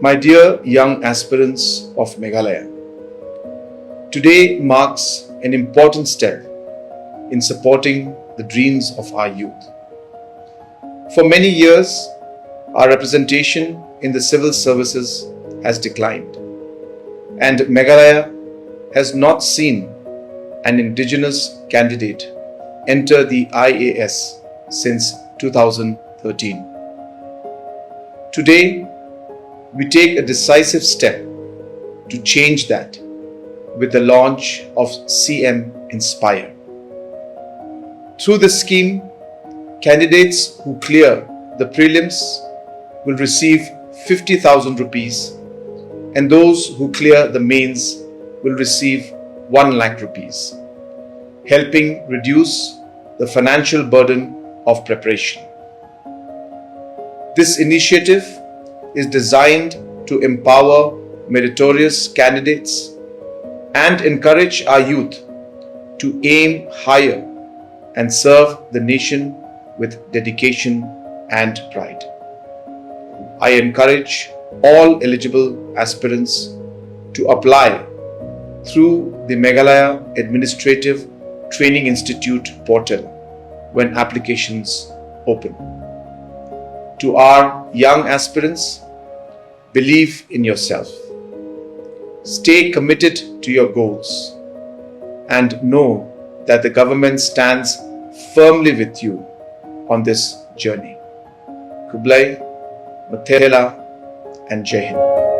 My dear young aspirants of Meghalaya, today marks an important step in supporting the dreams of our youth. For many years, our representation in the civil services has declined, and Meghalaya has not seen an indigenous candidate enter the IAS since 2013. Today, we take a decisive step to change that with the launch of CM Inspire. Through this scheme, candidates who clear the prelims will receive 50,000 rupees and those who clear the mains will receive 1 lakh rupees, helping reduce the financial burden of preparation. This initiative is designed to empower meritorious candidates and encourage our youth to aim higher and serve the nation with dedication and pride. I encourage all eligible aspirants to apply through the Meghalaya Administrative Training Institute portal when applications open. To our young aspirants, believe in yourself. Stay committed to your goals and know that the government stands firmly with you on this journey. Kublai, Mathela and Jai Hind.